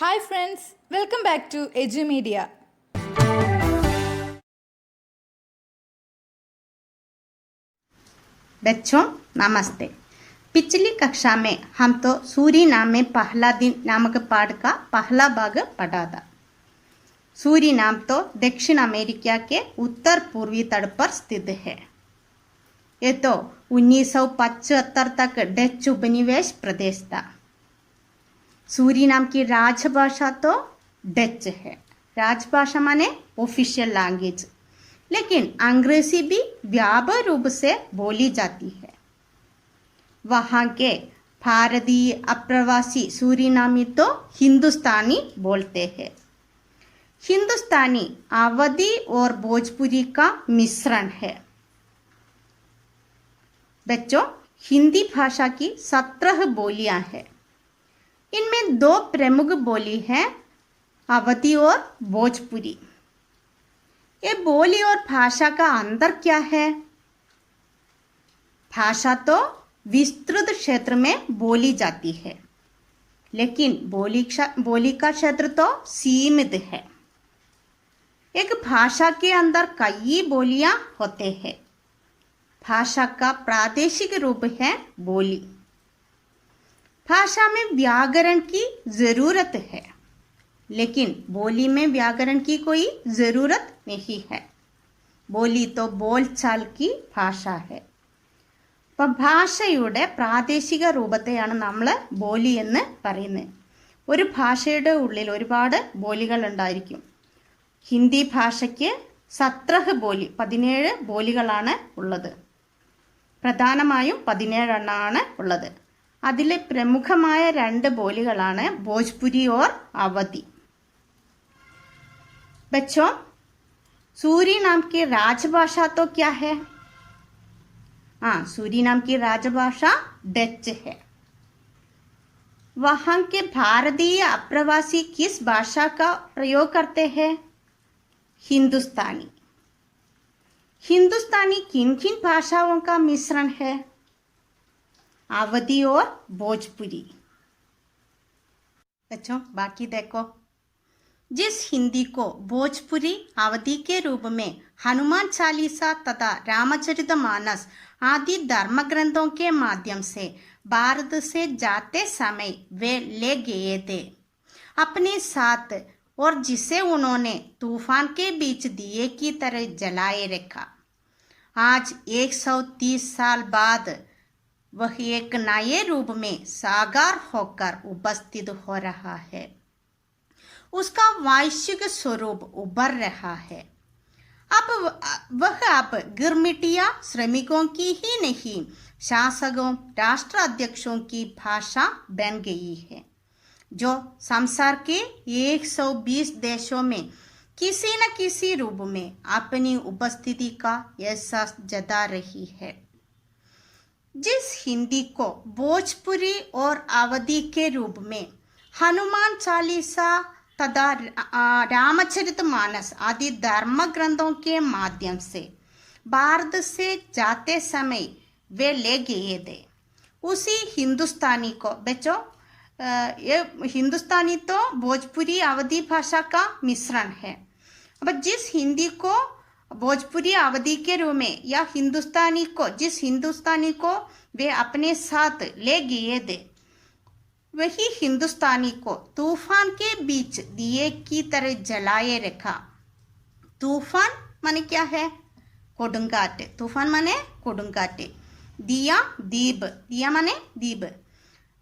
Hi friends, welcome back to EduMedia. बच्चों नमस्ते। पिछली कक्षा में हम तो सूरीनाम में पहला दिन नामक पाठ का पहला भाग पढ़ा था। सूरीनाम तो दक्षिण अमेरिका के उत्तर पूर्वी तट पर स्थित है। ये तो 1975 तक डच उपनिवेश प्रदेश था। सूरीनाम की राजभाषा तो डच है। राजभाषा माने ऑफिशियल लैंग्वेज, लेकिन अंग्रेजी भी व्यापक रूप से बोली जाती है। वहाँ के भारतीय अप्रवासी सूरीनामी तो हिंदुस्तानी बोलते हैं। हिंदुस्तानी अवधी और भोजपुरी का मिश्रण है। बच्चों, हिंदी भाषा की 17 बोलियां हैं। इनमें 2 प्रमुख बोली हैं, अवधी और भोजपुरी। ये बोली और भाषा का अंतर क्या है? भाषा तो विस्तृत क्षेत्र में बोली जाती है, लेकिन बोली का क्षेत्र तो सीमित है। एक भाषा के अंदर कई बोलियां होते हैं। भाषा का प्रादेशिक रूप है बोली। भाषा में व्याकरण की जरूरत है, लेकिन बोली में व्याकरण की कोई जरूरत नहीं है। बोली तो बोलचाल की भाषा है. അപ്പോൾ ഭാഷയുടെ പ്രാദേശിക രൂപത്തെയാണ് നമ്മൾ ബോലി എന്ന് പറയുന്നത്. ഒരു ഭാഷയുടെ ഉള്ളിൽ ഒരുപാട് ബോലികൾ ഉണ്ടായിരിക്കും. ഹിന്ദി ഭാഷയ്ക്ക് 17 ബോലി 17 ബോലികളാണ് ഉള്ളത്. പ്രധാനമായും 17 എണ്ണമാണ് ഉള്ളത്. അതിലെ പ്രമുഖമായ 2 ബോലികളാണ് ഭോജ്പുരി और अवधी. बच्चों, सूरीनाम की राजभाषा तो क्या है? सूरीनाम की राजभाषा डच है. वहाँ के भारतीय अप्रवासी किस भाषा का प्रयोग करते हैं? हिंदुस्तानी. हिंदुस्तानी किन किन भाषाओं का मिश्रण है? अवधी और भोजपुरी. बच्चों, बाकी देखो. जिस हिंदी को भोजपुरी अवधी के रूप में हनुमान चालीसा तथा रामचरितमानस आदि धर्म ग्रंथों के माध्यम से भारत से जाते समय वे ले गए थे अपने साथ, और जिसे उन्होंने तूफान के बीच दिए की तरह जलाए रखा, आज 130 साल बाद वह एक नए रूप में साकार होकर उपस्थित हो रहा है. उसका वैश्विक स्वरूप उभर रहा है. अब गिरमिटिया श्रमिकों की ही नहीं, शासकों, राष्ट्र अध्यक्षों की भाषा बन गई है, जो संसार के 120 देशों में किसी न किसी रूप में अपनी उपस्थिति का एहसास जता रही है. जिस हिंदी को भोजपुरी और अवधी के रूप में हनुमान चालीसा तथा रामचरितमानस आदि धर्म ग्रंथों के माध्यम से भारत से जाते समय वे ले गए थे, उसी हिंदुस्तानी को, बच्चों ये हिंदुस्तानी तो भोजपुरी अवधी भाषा का मिश्रण है. अब जिस हिंदी को भोजपुरी अवधी के रूप में या जिस हिंदुस्तानी को वे अपने साथ ले गए थे, वही हिंदुस्तानी को तूफान के बीच दिए की तरह जलाए रखा. तूफान माने क्या है? കൊടുങ്കാറ്റ്. तूफान माने കൊടുങ്കാറ്റ്. दिया दीप. दिया माने दीप.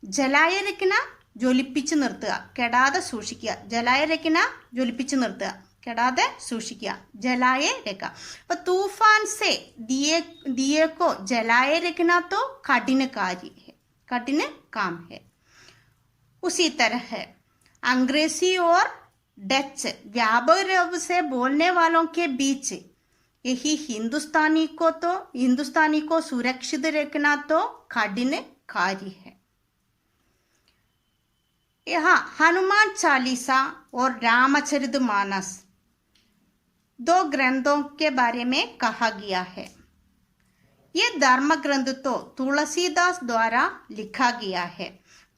ജലായ രക്കന ജ്വലിപ്പിച്ച് നിർത്തുക, കെടാതെ സൂക്ഷിക്കുക. ജലായ രക്കന ജ്വലിപ്പിച്ച് നിർത്തുക, കെടാതെ സൂക്ഷിക്കുക. ജലായ രക്ക. അപ്പോൾ तूफान से दिए को जलाए रखना तो कठिन कार्य है, कठिन काम है. उसी तरह है अंग्रेजी और डच व्यापक रूप से बोलने वालों के बीच यही हिंदुस्तानी को सुरक्षित रखना तो कठिन कार्य है. यहाँ हनुमान चालीसा और रामचरितमानस 2 ग्रंथों के बारे में कहा गया है. ये धर्म ग्रंथ तो तुलसीदास द्वारा लिखा गया है.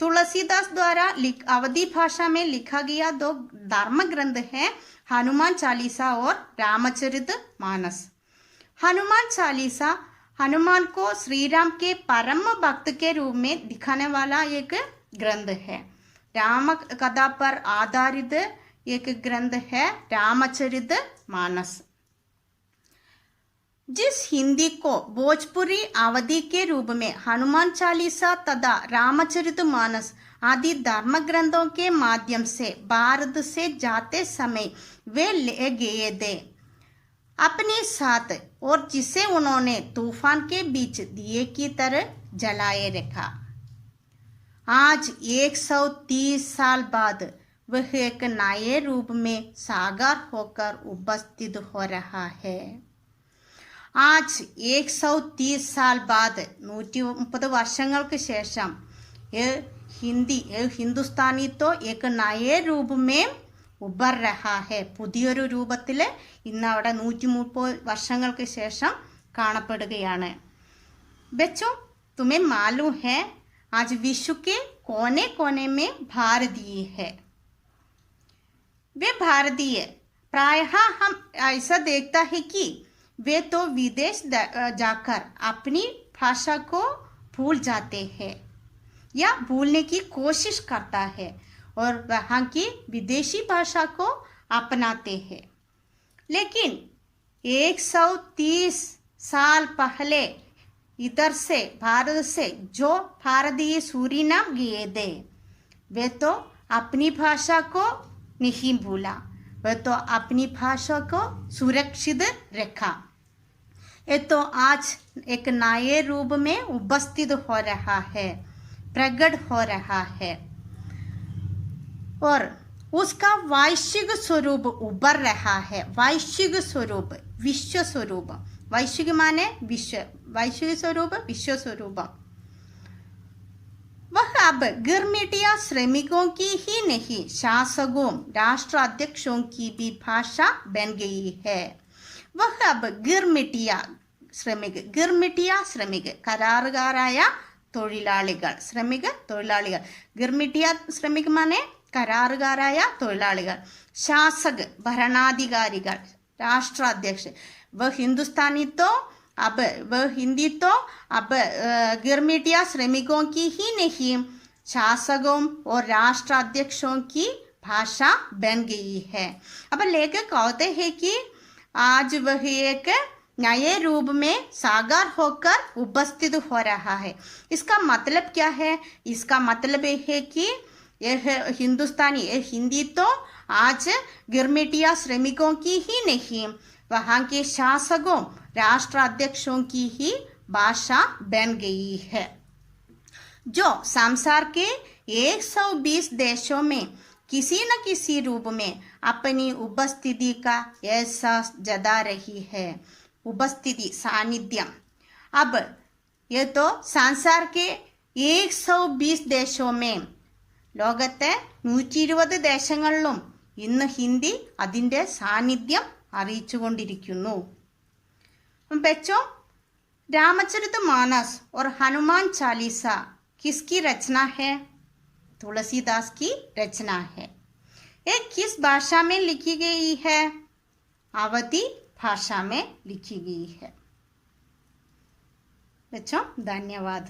तुलसीदास द्वारा अवधी भाषा में लिखा गया दो धर्म ग्रंथ है हनुमान चालीसा और रामचरित मानस। हनुमान चालीसा हनुमान को श्री राम के परम भक्त के रूप में दिखाने वाला एक ग्रंथ है। राम कथा पर आधारित एक ग्रंथ है रामचरित मानस। जिस हिंदी को भोजपुरी अवधी के रूप में हनुमान चालीसा तथा रामचरित मानस आदि धर्म ग्रंथों के माध्यम से भारत से जाते समय वे ले गए थे अपने साथ, और जिसे उन्होंने तूफान के बीच दिए की तरह जलाए रखा। आज 130 साल बाद वह एक नए रूप में साकार होकर उपस्थित हो रहा है। आज 130 साल बाद 130 വർഷങ്ങൾക്ക് ശേഷം ഹിന്ദുസ്ഥാനി तो एक नए रूप में उभर रहा है। പുതിയൊരു രൂപത്തിൽ ഇന്ന് അവിടെ 130 വർഷങ്ങൾക്ക് ശേഷം കാണപ്പെടുകയാണ്। बच्चों, तुम्हें मालूम है आज विश्व के कोने कोने में भारतीय है। वे भारतीय प्रायः हम ऐसा देखता है कि वे तो विदेश जाकर अपनी भाषा को भूल जाते हैं या भूलने की कोशिश करता है और वहाँ की विदेशी भाषा को अपनाते हैं। लेकिन 130 साल पहले इधर से भारत से जो भारतीय सूरीनाम गए थे वे तो अपनी भाषा को नहीं भूला, वे तो अपनी भाषा को सुरक्षित रखा। ये तो आज एक नए रूप में उपस्थित हो रहा है, प्रकट हो रहा है और उसका वैश्विक स्वरूप उभर रहा है। वैश्विक स्वरूप, विश्व स्वरूप, वैश्विक माने विश्व, वैश्विक स्वरूप विश्व स्वरूप। वह अब गिरमिटिया श्रमिकों की ही नहीं, शासकों राष्ट्राध्यक्षों की भी भाषा बन गई है। वह अब गिरमिटिया ശ്രമിക് കരാറുകാരായ തൊഴിലാളികൾ, തൊഴിലാളികൾ, ഗിർമിട്ടിയ ശ്രമിക് മാനെ കരാറുകാരായ തൊഴിലാളികൾ, ശാസക് ഭരണാധികാരികൾ, രാഷ്ട്രാധ്യക്ഷ वह हिंदुस्तानी तो वह हिंदी तो अब गिरमिटिया श्रमिकों की ही नहीं, शासकों और राष्ट्राध्यक्षों की भाषा बन गई है। अब लेखक कहते हैं कि आज वह एक नए रूप में साकार होकर उपस्थित हो रहा है। इसका मतलब क्या है? इसका मतलब यह है कि यह हिंदुस्तानी, यह हिंदी तो आज गिरमिटिया श्रमिकों की ही नहीं, वहाँ के शासकों राष्ट्राध्यक्षों की ही भाषा बन गई है, जो संसार के 120 देशों में किसी न किसी रूप में अपनी उपस्थिति का एहसास जता रही है। उपस्थिति, सानिध्यम। अब ये तो संसार के 120 देशों में, ലോകത്തെ 120 ദേശങ്ങളിലും ഇന്ന് ഹിന്ദി അതിൻ്റെ സാന്നിധ്യം അറിയിച്ചുകൊണ്ടിരിക്കുന്നു। बच्चों, रामचरित मानस और हनुमान चालीसा किसकी रचना है? तुलसीदास की रचना है। ये किस भाषा में लिखी गई है? अवधी भाषा में लिखी गई है। बच्चों, धन्यवाद।